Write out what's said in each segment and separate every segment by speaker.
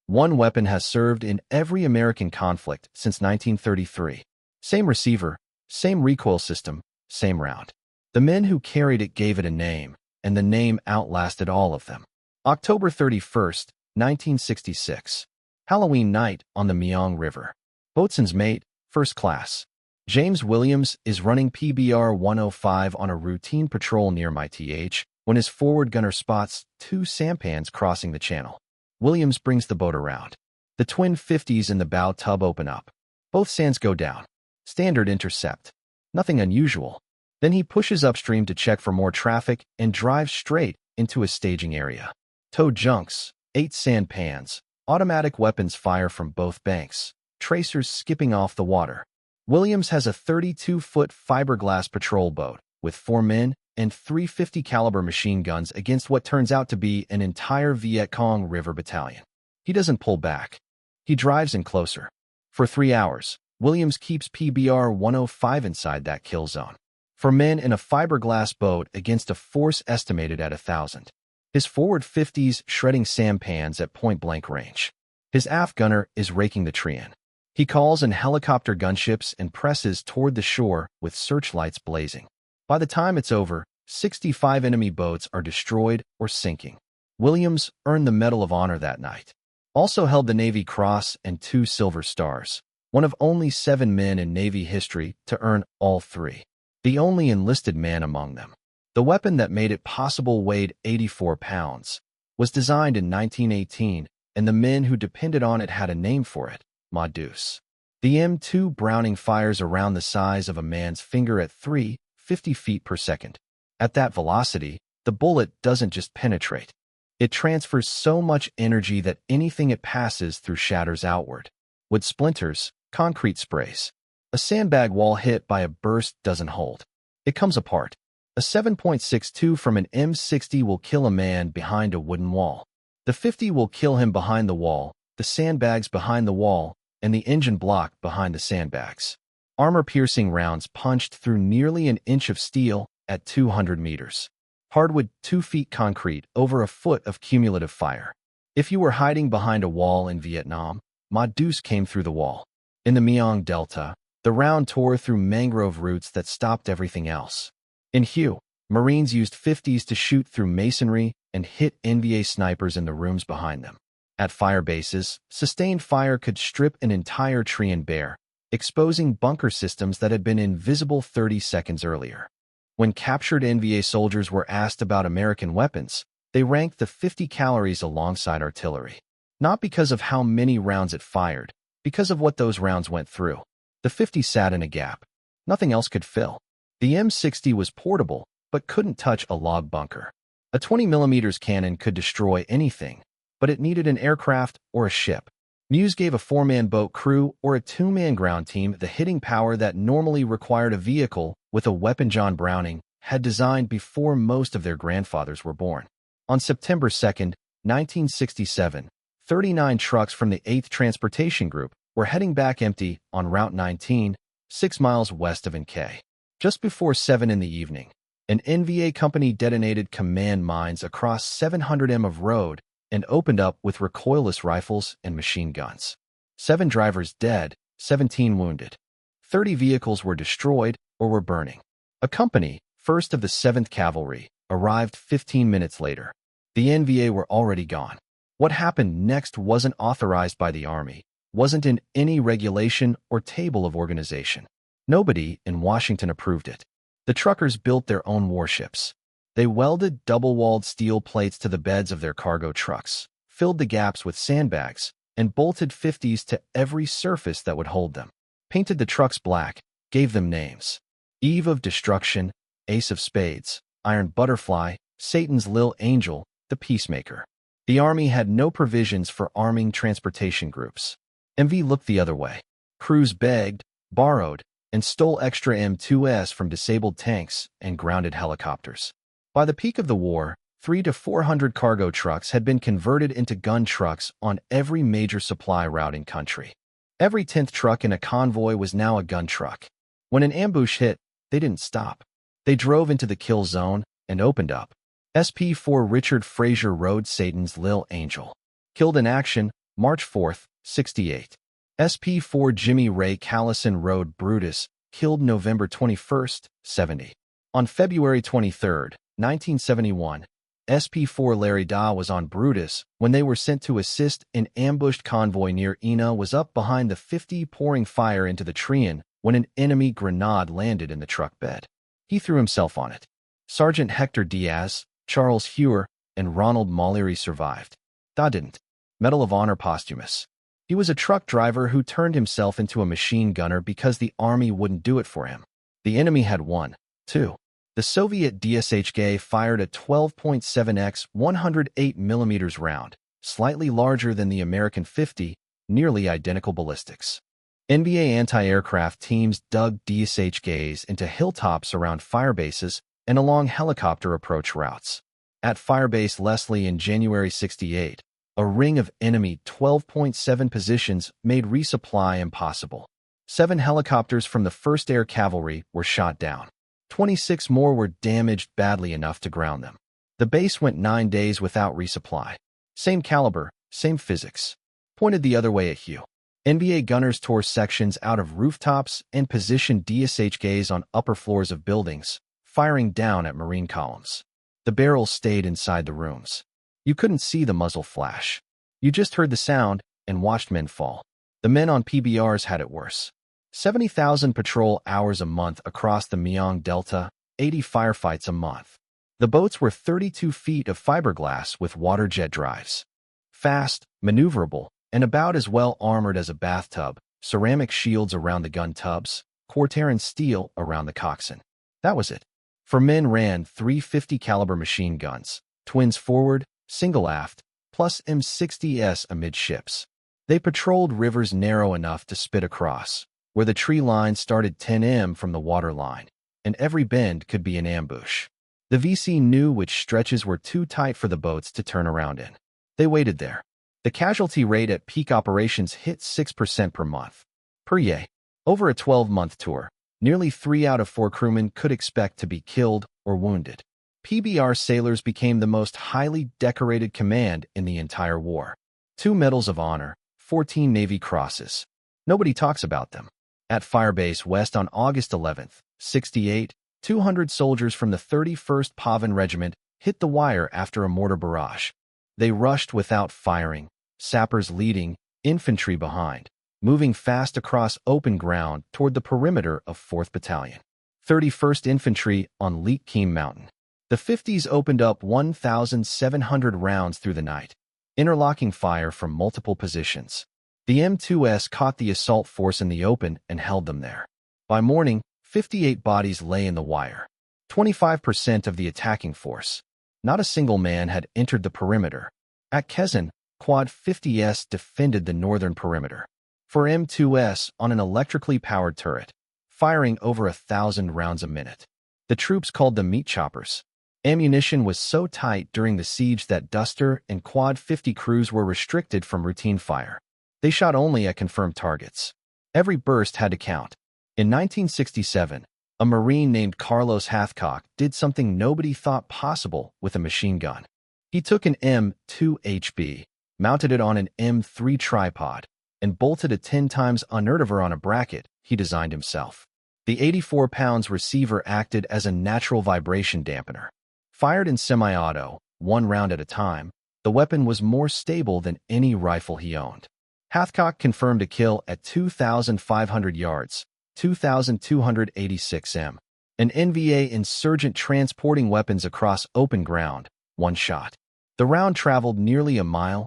Speaker 1: One weapon has served in every American conflict since 1933. Same receiver, same recoil system, same round. The men who carried it gave it a name, and the name outlasted all of them. October 31st, 1966. Halloween night on the Meong River. Boatswain's mate, first class. James Williams is running PBR 105 on a routine patrol near MITH when his forward gunner spots two sampans crossing the channel. Williams brings the boat around. The twin 50s in the bow tub open up. Both sands go down. Standard intercept. Nothing unusual. Then he pushes upstream to check for more traffic and drives straight into a staging area. Tow junks, 8 sampans, automatic weapons fire from both banks, tracers skipping off the water. Williams has a 32-foot fiberglass patrol boat with 4 men and 350 caliber machine guns against what turns out to be an entire Viet Cong River battalion. He doesn't pull back. He drives in closer. For 3 hours, Williams keeps PBR 105 inside that kill zone. 4 men in a fiberglass boat against a force estimated at 1,000. His forward 50s shredding sampans at point-blank range. His aft gunner is raking the tree in. He calls in helicopter gunships and presses toward the shore with searchlights blazing. By the time it's over, 65 enemy boats are destroyed or sinking. Williams earned the Medal of Honor that night. Also held the Navy Cross and 2 Silver Stars, one of only 7 men in Navy history to earn all 3. The only enlisted man among them. The weapon that made it possible weighed 84 pounds, was designed in 1918, and the men who depended on it had a name for it, Ma-Deuce. The M2 Browning fires around the size of a man's finger at 350 feet per second. At that velocity, the bullet doesn't just penetrate. It transfers so much energy that anything it passes through shatters outward. Wood splinters, concrete sprays. A sandbag wall hit by a burst doesn't hold. It comes apart. A 7.62 from an M60 will kill a man behind a wooden wall. The 50 will kill him behind the wall, the sandbags behind the wall, and the engine block behind the sandbags. Armor-piercing rounds punched through nearly an inch of steel at 200 meters. Hardwood 2 feet concrete over a foot of cumulative fire. If you were hiding behind a wall in Vietnam, Ma-Deuce came through the wall. In the Meong Delta, the round tore through mangrove roots that stopped everything else. In Hue, Marines used 50s to shoot through masonry and hit NVA snipers in the rooms behind them. At fire bases, sustained fire could strip an entire tree and bare, exposing bunker systems that had been invisible 30 seconds earlier. When captured NVA soldiers were asked about American weapons, they ranked the 50 calories alongside artillery. Not because of how many rounds it fired, because of what those rounds went through. The 50 sat in a gap. Nothing else could fill. The M60 was portable, but couldn't touch a log bunker. A 20mm cannon could destroy anything, but it needed an aircraft or a ship. Muse gave a 4-man boat crew or a 2-man ground team the hitting power that normally required a vehicle with a weapon John Browning had designed before most of their grandfathers were born. On September 2, 1967, 39 trucks from the 8th Transportation Group were heading back empty on Route 19, 6 miles west of NK. Just before 7 in the evening, an NVA company detonated command mines across 700 m of road and opened up with recoilless rifles and machine guns. 7 drivers dead, 17 wounded. 30 vehicles were destroyed or were burning. A company, 1st of the 7th Cavalry, arrived 15 minutes later. The NVA were already gone. What happened next wasn't authorized by the Army, wasn't in any regulation or table of organization. Nobody in Washington approved it. The truckers built their own warships. They welded double-walled steel plates to the beds of their cargo trucks, filled the gaps with sandbags, and bolted 50s to every surface that would hold them. Painted the trucks black, gave them names. Eve of Destruction, Ace of Spades, Iron Butterfly, Satan's Lil Angel, the Peacemaker. The Army had no provisions for arming transportation groups. MV looked the other way. Crews begged, borrowed, and stole extra M2s from disabled tanks and grounded helicopters. By the peak of the war, 300 to 400 cargo trucks had been converted into gun trucks on every major supply route in country. Every 10th truck in a convoy was now a gun truck. When an ambush hit, they didn't stop. They drove into the kill zone and opened up. SP4 Richard Fraser rode Satan's Lil Angel. Killed in action, March 4th, 68. SP-4 Jimmy Ray Callison rode Brutus, killed November 21st, 70. On February 23, 1971, SP-4 Larry Da was on Brutus when they were sent to assist an ambushed convoy near Ina was up behind the 50 pouring fire into the Trian when an enemy grenade landed in the truck bed. He threw himself on it. Sergeant Hector Diaz, Charles Hewer, and Ronald Mollery survived. Da didn't. Medal of Honor posthumous. He was a truck driver who turned himself into a machine gunner because the army wouldn't do it for him. The enemy had won, too. The Soviet DSHK fired a 12.7x 108mm round, slightly larger than the American 50, nearly identical ballistics. NBA anti-aircraft teams dug DSHKs into hilltops around firebases and along helicopter approach routes. At Firebase Leslie in January 68, a ring of enemy 12.7 positions made resupply impossible. 7 helicopters from the 1st Air Cavalry were shot down. 26 more were damaged badly enough to ground them. The base went 9 days without resupply. Same caliber, same physics. Pointed the other way at Hugh. NBA gunners tore sections out of rooftops and positioned DSHKs on upper floors of buildings, firing down at Marine columns. The barrels stayed inside the rooms. You couldn't see the muzzle flash. You just heard the sound and watched men fall. The men on PBRs had it worse. 70,000 patrol hours a month across the Myeong Delta, 80 firefights a month. The boats were 32 feet of fiberglass with water jet drives. Fast, maneuverable, and about as well armored as a bathtub, ceramic shields around the gun tubs, Cortairin steel around the coxswain. That was it. 4 men ran 350 caliber machine guns, twins forward, single aft, plus M60s amidships. They patrolled rivers narrow enough to spit across, where the tree line started 10 m from the water line, and every bend could be an ambush. The VC knew which stretches were too tight for the boats to turn around in. They waited there. The casualty rate at peak operations hit 6% per month. Per year. Over a 12-month tour, nearly 3 out of 4 crewmen could expect to be killed or wounded. PBR sailors became the most highly decorated command in the entire war. 2 Medals of Honor, 14 Navy Crosses. Nobody talks about them. At Firebase West on August 11th, 68, 200 soldiers from the 31st Pavan Regiment hit the wire after a mortar barrage. They rushed without firing, sappers leading, infantry behind, moving fast across open ground toward the perimeter of 4th Battalion. 31st Infantry on Leek Keem Mountain. The 50s opened up 1,700 rounds through the night, interlocking fire from multiple positions. The M2S caught the assault force in the open and held them there. By morning, 58 bodies lay in the wire. 25% of the attacking force. Not a single man had entered the perimeter. At Kezan, Quad 50S defended the northern perimeter. For M2S on an electrically powered turret, firing over 1,000 rounds a minute. The troops called them meat choppers. Ammunition was so tight during the siege that Duster and Quad 50 crews were restricted from routine fire. They shot only at confirmed targets. Every burst had to count. In 1967, a Marine named Carlos Hathcock did something nobody thought possible with a machine gun. He took an M2HB, mounted it on an M3 tripod, and bolted a 10 times unertiver on a bracket he designed himself. The 84 pounds receiver acted as a natural vibration dampener. Fired in semi-auto, 1 round at a time, the weapon was more stable than any rifle he owned. Hathcock confirmed a kill at 2,500 yards, 2,286 m. An NVA insurgent transporting weapons across open ground, 1 shot. The round traveled nearly 1.5 miles.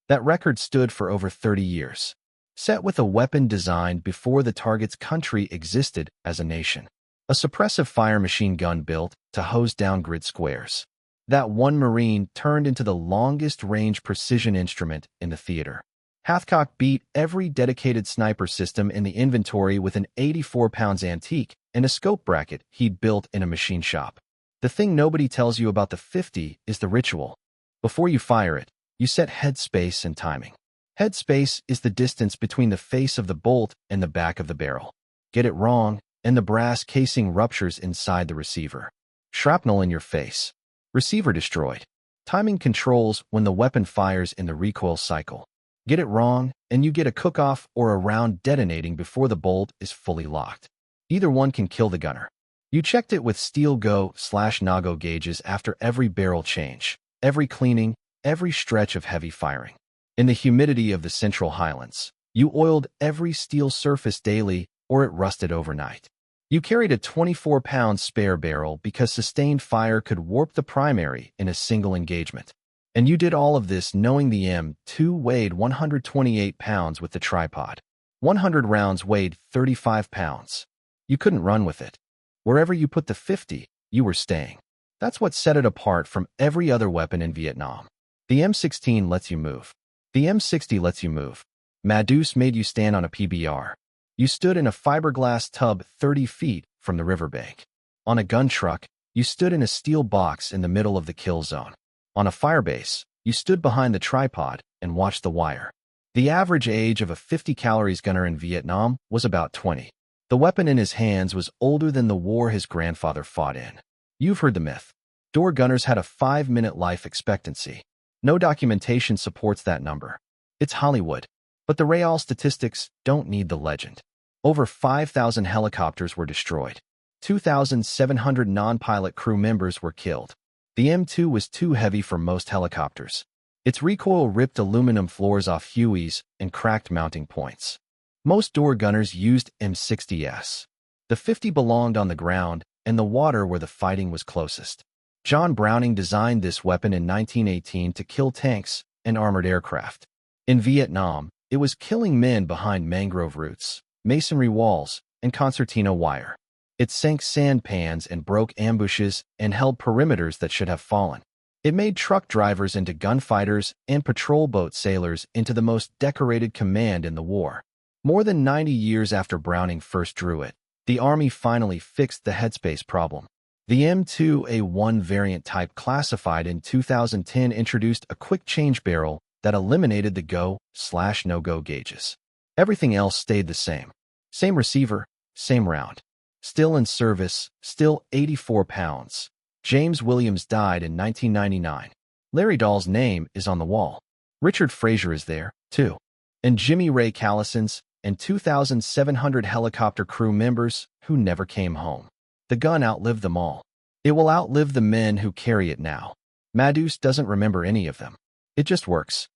Speaker 1: That record stood for over 30 years. Set with a weapon designed before the target's country existed as a nation. A suppressive fire machine gun built to hose down grid squares. That one Marine turned into the longest-range precision instrument in the theater. Hathcock beat every dedicated sniper system in the inventory with an 84 pounds antique and a scope bracket he'd built in a machine shop. The thing nobody tells you about the 50 is the ritual. Before you fire it, you set headspace and timing. Headspace is the distance between the face of the bolt and the back of the barrel. Get it wrong, and the brass casing ruptures inside the receiver. Shrapnel in your face. Receiver destroyed. Timing controls when the weapon fires in the recoil cycle. Get it wrong, and you get a cook-off or a round detonating before the bolt is fully locked. Either one can kill the gunner. You checked it with steel go/no-go gauges after every barrel change, every cleaning, every stretch of heavy firing. In the humidity of the Central Highlands, you oiled every steel surface daily or it rusted overnight. You carried a 24-pound spare barrel because sustained fire could warp the primary in a single engagement. And you did all of this knowing the M2 weighed 128 pounds with the tripod. 100 rounds weighed 35 pounds. You couldn't run with it. Wherever you put the 50, you were staying. That's what set it apart from every other weapon in Vietnam. The M16 lets you move. The M60 lets you move. Madus made you stand on a PBR. You stood in a fiberglass tub 30 feet from the riverbank. On a gun truck, you stood in a steel box in the middle of the kill zone. On a firebase, you stood behind the tripod and watched the wire. The average age of a 50 calories gunner in Vietnam was about 20. The weapon in his hands was older than the war his grandfather fought in. You've heard the myth. Door gunners had a 5-minute life expectancy. No documentation supports that number. It's Hollywood. But the real statistics don't need the legend. Over 5,000 helicopters were destroyed. 2,700 non-pilot crew members were killed. The M2 was too heavy for most helicopters. Its recoil ripped aluminum floors off Hueys and cracked mounting points. Most door gunners used M60s. The 50 belonged on the ground and the water where the fighting was closest. John Browning designed this weapon in 1918 to kill tanks and armored aircraft. In Vietnam, it was killing men behind mangrove roots, masonry walls, and concertina wire. It sank sand pans and broke ambushes and held perimeters that should have fallen. It made truck drivers into gunfighters and patrol boat sailors into the most decorated command in the war. More than 90 years after Browning first drew it, the Army finally fixed the headspace problem. The M2A1 variant type classified in 2010 introduced a quick change barrel that eliminated the go/no-go gauges. Everything else stayed the same. Same receiver, same round. Still in service, still 84 pounds. James Williams died in 1999. Larry Dahl's name is on the wall. Richard Fraser is there, too. And Jimmy Ray Callison's and 2,700 helicopter crew members who never came home. The gun outlived them all. It will outlive the men who carry it now. Madus doesn't remember any of them. It just works.